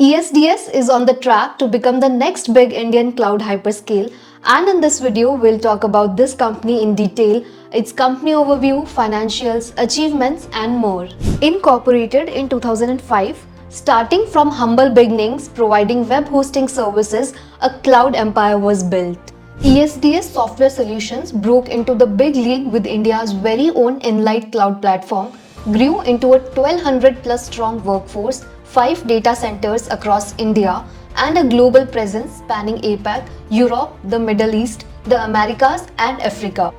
ESDS is on the track to become the next big Indian cloud hyperscale, and in this video we'll talk about this company in detail, its company overview, financials, achievements and more. Incorporated in 2005, starting from humble beginnings providing web hosting services, a cloud empire was built. ESDS Software Solutions broke into the big league with India's very own Enlight cloud platform, grew into a 1200 plus strong workforce, 5 data centers across India, and a global presence spanning APAC, Europe, the Middle East, the Americas, and Africa.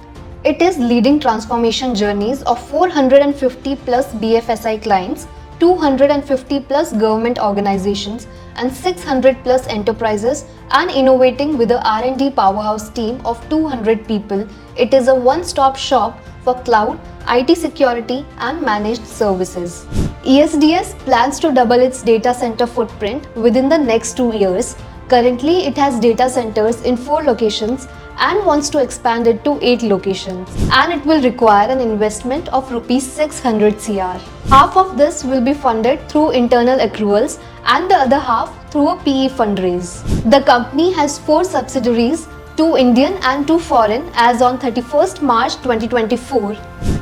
It is leading transformation journeys of 450 plus BFSI clients, 250 plus government organizations, and 600 plus enterprises, and innovating with a R&D powerhouse team of 200 people. It is a one-stop shop for cloud, IT security and managed services. ESDS plans to double its data center footprint within the next 2 years. Currently, it has data centers in 4 locations and wants to expand it to 8 locations. And it will require an investment of Rs 600 crore. Half of this will be funded through internal accruals and the other half through a PE fundraise. The company has 4 subsidiaries, 2 Indian and 2 foreign as on 31st March 2024.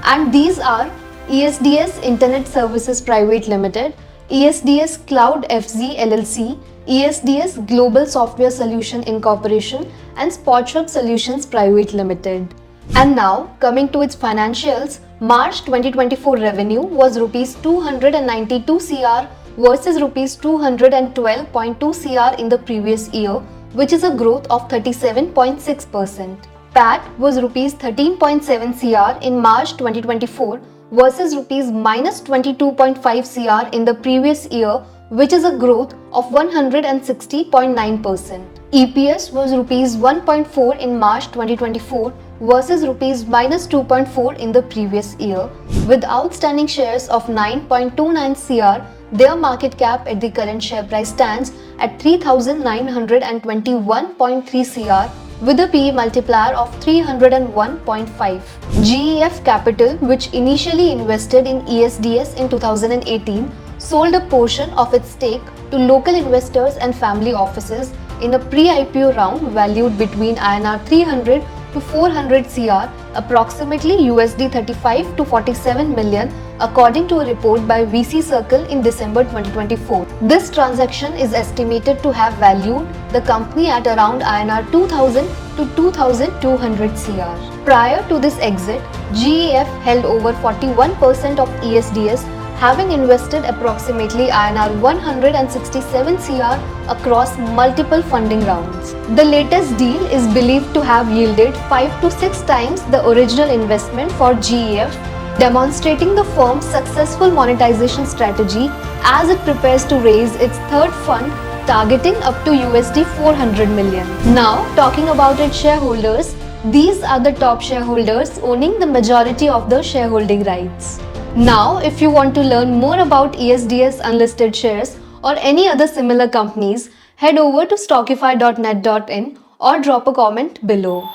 And these are ESDS Internet Services Private Limited, ESDS Cloud FZ LLC, ESDS Global Software Solution Incorporation and Spotrup Solutions Private Limited. And now, coming to its financials, March 2024 revenue was Rs 292 crore versus Rs 212.2 crore in the previous year, which is a growth of 37.6%. PAT was Rs 13.7 crore in March 2024 versus Rs minus 22.5 crore in the previous year, which is a growth of 160.9%. EPS was Rs 1.4 in March 2024 versus Rs minus 2.4 in the previous year. With outstanding shares of 9.29 crore, their market cap at the current share price stands at 3,921.3 crore with a PE multiplier of 301.5. GEF Capital, which initially invested in ESDS in 2018, sold a portion of its stake to local investors and family offices in a pre-IPO round valued between INR 300 to 400 crore, approximately USD 35 to 47 million, according to a report by VC Circle in December 2024. This transaction is estimated to have valued the company at around INR 2000 to 2200 crore. Prior to this exit, GEF held over 41% of ESDS, having invested approximately INR 167 crore across multiple funding rounds. The latest deal is believed to have yielded 5 to 6 times the original investment for GEF, demonstrating the firm's successful monetization strategy as it prepares to raise its third fund targeting up to USD 400 million. Now, talking about its shareholders, these are the top shareholders owning the majority of the shareholding rights. Now, if you want to learn more about ESDS unlisted shares or any other similar companies, head over to stockify.net.in or drop a comment below.